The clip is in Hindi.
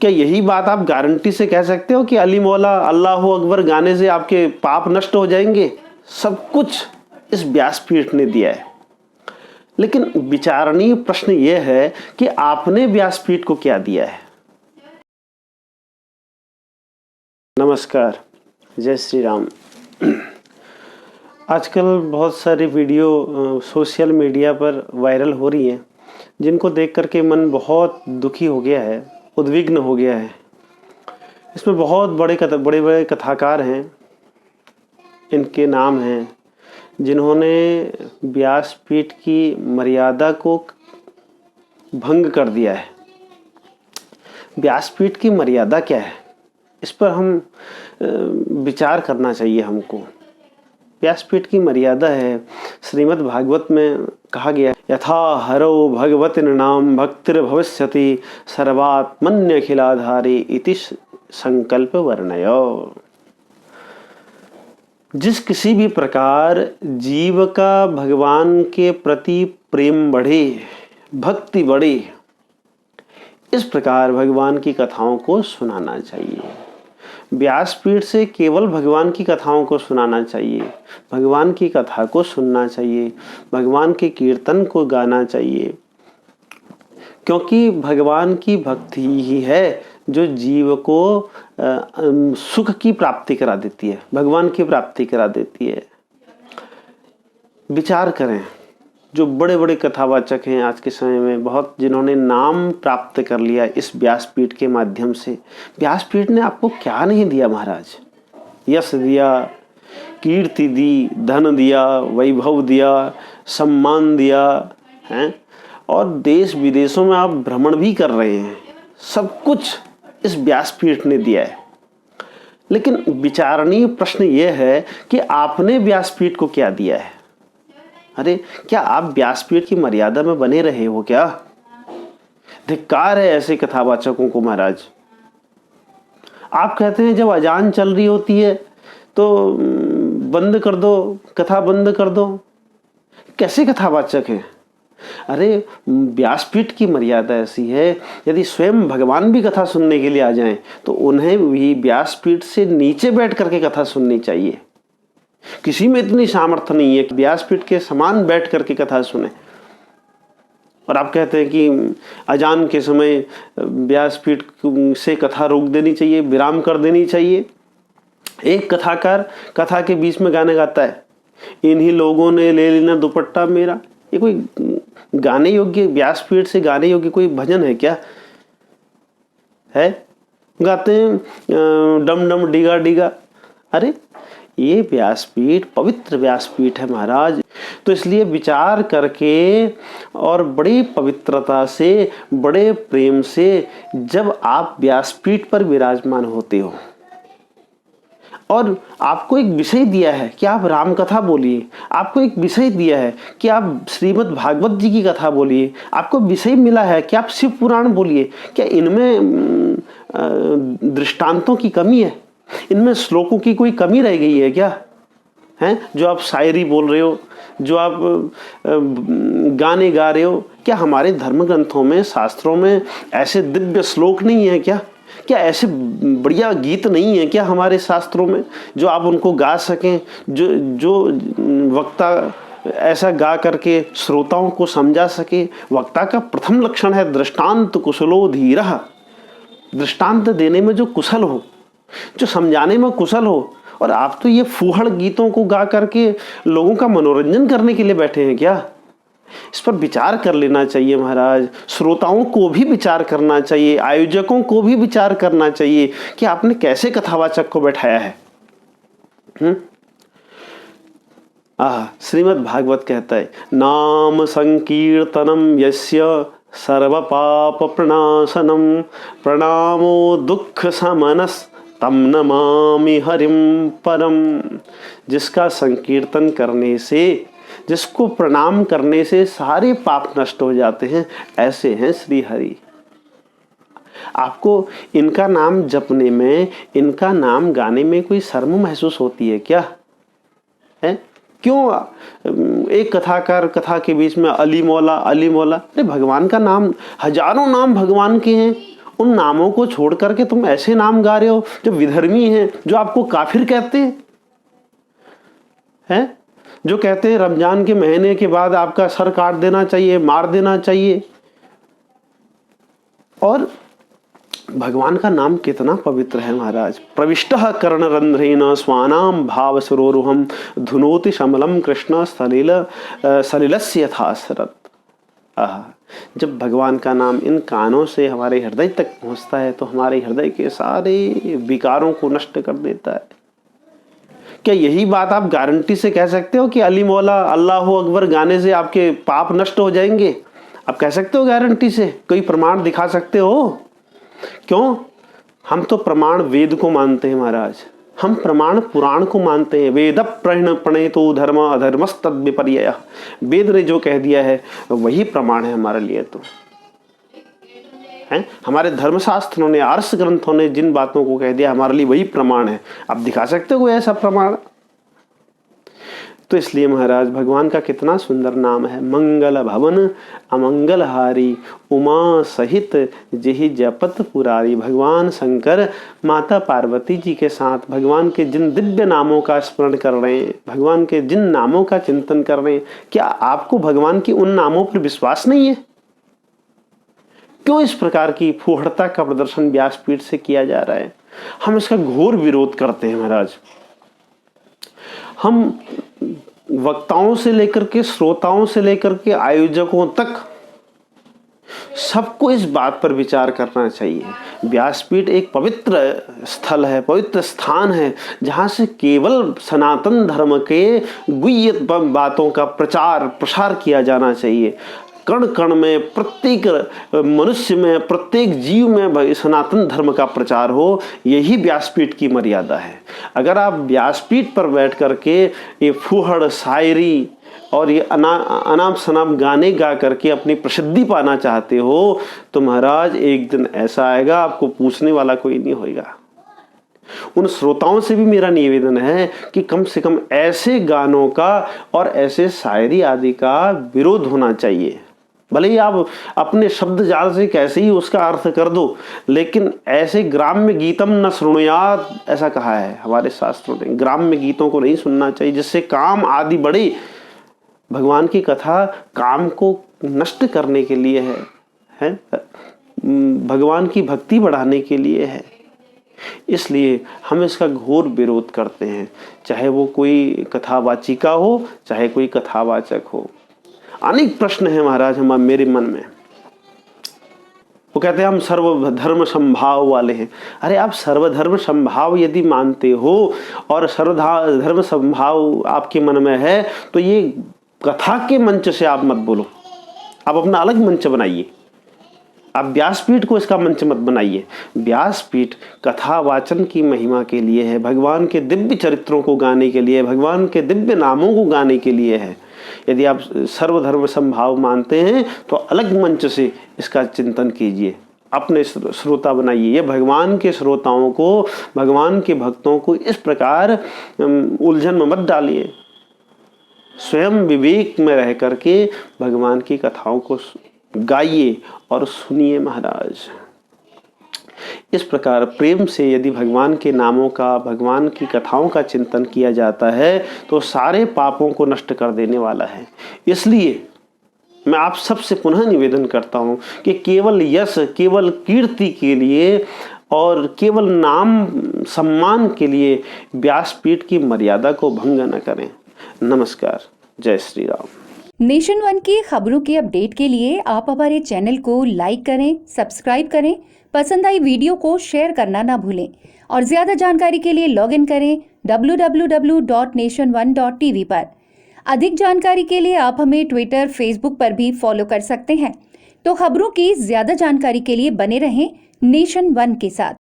क्या यही बात आप गारंटी से कह सकते हो कि अली मौला अल्लाह अकबर गाने से आपके पाप नष्ट हो जाएंगे? सब कुछ इस व्यासपीठ ने दिया है। लेकिन विचारणीय प्रश्न यह है कि आपने व्यासपीठ को क्या दिया है? नमस्कार, जय श्री राम। आजकल बहुत सारी वीडियो सोशल मीडिया पर वायरल हो रही हैं, जिनको देख करके मन बहुत दुखी हो गया है, उद्विग्न हो गया है। इसमें बहुत बड़े कथाकार हैं, इनके नाम हैं जिन्होंने व्यासपीठ की मर्यादा को भंग कर दिया है। व्यासपीठ की मर्यादा क्या है, इस पर हम विचार करना चाहिए हमको। व्यासपीठ की मर्यादा है, श्रीमद् भागवत में कहा गया, यथा हरो भगवत नाम भक्तिर भविष्यति सर्वात्मन्य खिलाधारी इति संकल्प वर्णयो। जिस किसी भी प्रकार जीव का भगवान के प्रति प्रेम बढ़े, भक्ति बढ़े, इस प्रकार भगवान की कथाओं को सुनाना चाहिए। व्यासपीठ से केवल भगवान की कथाओं को सुनाना चाहिए, भगवान की कथा को सुनना चाहिए, भगवान के कीर्तन को गाना चाहिए, क्योंकि भगवान की भक्ति ही है जो जीव को सुख की प्राप्ति करा देती है, भगवान की प्राप्ति करा देती है। विचार करें, जो बड़े बड़े कथावाचक हैं आज के समय में, बहुत जिन्होंने नाम प्राप्त कर लिया इस व्यासपीठ के माध्यम से। व्यासपीठ ने आपको क्या नहीं दिया महाराज? यश दिया, कीर्ति दी, धन दिया, वैभव दिया, सम्मान दिया हैं, और देश विदेशों में आप भ्रमण भी कर रहे हैं। सब कुछ इस व्यासपीठ ने दिया है। लेकिन विचारणीय प्रश्न यह है कि आपने व्यासपीठ को क्या दिया है? अरे, क्या आप व्यासपीठ की मर्यादा में बने रहे हो क्या? धिक्कार है ऐसे कथावाचकों को महाराज। आप कहते हैं जब अजान चल रही होती है तो बंद कर दो, कथा बंद कर दो। कैसे कथावाचक हैं? अरे, व्यासपीठ की मर्यादा ऐसी है, यदि स्वयं भगवान भी कथा सुनने के लिए आ जाएं तो उन्हें भी व्यासपीठ से नीचे बैठ करके कथा सुननी चाहिए। किसी में इतनी सामर्थ्य नहीं है कि व्यासपीठ के समान बैठ करके कथा सुने। और आप कहते हैं कि अजान के समय व्यासपीठ से कथा रोक देनी चाहिए, विराम कर देनी चाहिए। एक कथाकार कथा के बीच में गाने गाता है, इन्हीं लोगों ने ले लेना दुपट्टा मेरा। ये कोई गाने योग्य, व्यासपीठ से गाने योग्य कोई भजन है क्या? है, गाते हैं डम डम डिगा डिगा। अरे, ये व्यासपीठ पवित्र व्यासपीठ है महाराज। तो इसलिए विचार करके और बड़ी पवित्रता से, बड़े प्रेम से जब आप व्यासपीठ पर विराजमान होते हो और आपको एक विषय दिया है कि आप राम कथा बोलिए, आपको एक विषय दिया है कि आप श्रीमद् भागवत जी की कथा बोलिए, आपको विषय मिला है कि आप शिव पुराण बोलिए, क्या इनमें दृष्टांतों की कमी है? इनमें श्लोकों की कोई कमी रह गई है क्या? हैं, जो आप शायरी बोल रहे हो, जो आप गाने गा रहे हो, क्या हमारे धर्म ग्रंथों में, शास्त्रों में ऐसे दिव्य श्लोक नहीं है क्या? क्या ऐसे बढ़िया गीत नहीं है क्या हमारे शास्त्रों में, जो आप उनको गा सकें, जो वक्ता ऐसा गा करके श्रोताओं को समझा सके? वक्ता का प्रथम लक्षण है दृष्टांत कुशलो धीरः। दृष्टांत देने में जो कुशल हो, जो समझाने में कुशल हो। और आप तो ये फूहड़ गीतों को गा करके लोगों का मनोरंजन करने के लिए बैठे हैं क्या? इस पर विचार कर लेना चाहिए महाराज। श्रोताओं को भी विचार करना चाहिए, आयोजकों को भी विचार करना चाहिए कि आपने कैसे कथावाचक को बैठाया है। श्रीमद् भागवत कहता है, नाम संकीर्तनम यस्य सर्व पाप प्रणाशनम प्रणामो दुख समनस तम नमामि हरिम परम। जिसका संकीर्तन करने से, जिसको प्रणाम करने से सारे पाप नष्ट हो जाते हैं, ऐसे हैं श्री हरि। आपको इनका नाम जपने में, इनका नाम गाने में कोई शर्म महसूस होती है क्या? है क्यों? एक कथाकार कथा के बीच में अली मौला, अली मौला। अरे, भगवान का नाम, हजारों नाम भगवान के हैं उन नामों को छोड़ करके तुम ऐसे नाम गा रहे हो जो विधर्मी हैं, जो आपको काफिर कहते हैं, जो कहते हैं रमजान के महीने के बाद आपका सर काट देना चाहिए, मार देना चाहिए। और भगवान का नाम कितना पवित्र है महाराज। प्रविष्टः कर्णरंध्रेण स्वानाम भाव सरोरुहम धुनोति शमलम कृष्ण सलिलस्य यथा शरत। जब भगवान का नाम इन कानों से हमारे हृदय तक पहुंचता है तो हमारे हृदय के सारे विकारों को नष्ट कर देता है। क्या यही बात आप गारंटी से कह सकते हो कि अली मौला अल्लाह अकबर गाने से आपके पाप नष्ट हो जाएंगे? आप कह सकते हो गारंटी से? कोई प्रमाण दिखा सकते हो? क्यों? हम तो प्रमाण वेद को मानते हैं महाराज, हम प्रमाण पुराण को मानते हैं। वेद प्रणेतो धर्म अधर्मस्तद विपर्ययः। वेद ने जो कह दिया है वही प्रमाण है हमारे लिए। तो है हमारे धर्मशास्त्रों ने, आर्ष ग्रंथों ने जिन बातों को कह दिया हमारे लिए वही प्रमाण है। आप दिखा सकते हो कोई ऐसा प्रमाण? तो इसलिए महाराज भगवान का कितना सुंदर नाम है। मंगल भवन अमंगलहारी उमा सहित जेहि जपत पुरारी। भगवान शंकर माता पार्वती जी के साथ भगवान के जिन दिव्य नामों का स्मरण कर रहे हैं, भगवान के जिन नामों का चिंतन कर रहे हैं, क्या आपको भगवान की उन नामों पर विश्वास नहीं है? क्यों इस प्रकार की फूहड़ता का प्रदर्शन व्यासपीठ से किया जा रहा है? हम इसका घोर विरोध करते हैं महाराज। हम वक्ताओं से लेकर के, श्रोताओं से लेकर के आयोजकों तक सबको इस बात पर विचार करना चाहिए। व्यासपीठ एक पवित्र स्थल है, पवित्र स्थान है, जहां से केवल सनातन धर्म के गुह्य बातों का प्रचार प्रसार किया जाना चाहिए। कण कण में, प्रत्येक मनुष्य में, प्रत्येक जीव में सनातन धर्म का प्रचार हो, यही व्यासपीठ की मर्यादा है। अगर आप व्यासपीठ पर बैठ करके ये फूहड़ शायरी और ये अनाप शनाप गाने गा करके अपनी प्रसिद्धि पाना चाहते हो तो महाराज एक दिन ऐसा आएगा आपको पूछने वाला कोई नहीं होगा। उन श्रोताओं से भी मेरा निवेदन है कि कम से कम ऐसे गानों का और ऐसे शायरी आदि का विरोध होना चाहिए। भले ही आप अपने शब्द जाल से कैसे ही उसका अर्थ कर दो, लेकिन ऐसे ग्राम्य गीतम न श्रृणुयात, ऐसा कहा है हमारे शास्त्रों ने। ग्राम्य गीतों को नहीं सुनना चाहिए जिससे काम आदि बढ़े। भगवान की कथा काम को नष्ट करने के लिए है, भगवान की भक्ति बढ़ाने के लिए है। इसलिए हम इसका घोर विरोध करते हैं, चाहे वो कोई कथावाचिका हो, चाहे कोई कथावाचक हो। अनेक प्रश्न है महाराज मेरे मन में। वो कहते हैं हम सर्वधर्म संभाव वाले हैं। अरे आप सर्वधर्म संभाव यदि मानते हो और सर्वधर्म संभाव आपके मन में है तो ये कथा के मंच से आप मत बोलो, आप अपना अलग मंच बनाइए। आप व्यासपीठ को इसका मंच मत बनाइए। व्यासपीठ कथा वाचन की महिमा के लिए है, भगवान के दिव्य चरित्रों को गाने के लिए, भगवान के दिव्य नामों को गाने के लिए है। यदि आप सर्वधर्म संभाव मानते हैं तो अलग मंच से इसका चिंतन कीजिए, अपने श्रोता बनाइए। ये भगवान के श्रोताओं को, भगवान के भक्तों को इस प्रकार उलझन में मत डालिए। स्वयं विवेक में रह करके भगवान की कथाओं को गाइए और सुनिए महाराज। इस प्रकार प्रेम से यदि भगवान के नामों का, भगवान की कथाओं का चिंतन किया जाता है तो सारे पापों को नष्ट कर देने वाला है। इसलिए मैं आप सबसे पुनः निवेदन करता हूं कि केवल यश, केवल कीर्ति के लिए और केवल नाम सम्मान के लिए व्यासपीठ की मर्यादा को भंग न करें। नमस्कार, जय श्री राम। नेशन वन की खबरों के अपडेट के लिए आप हमारे चैनल को लाइक करें, सब्सक्राइब करें, पसंद आई वीडियो को शेयर करना ना भूलें और ज़्यादा जानकारी के लिए लॉग इन करें www.nation1.tv पर। अधिक जानकारी के लिए आप हमें ट्विटर, फेसबुक पर भी फॉलो कर सकते हैं। तो खबरों की ज़्यादा जानकारी के लिए बने रहें नेशन वन के साथ।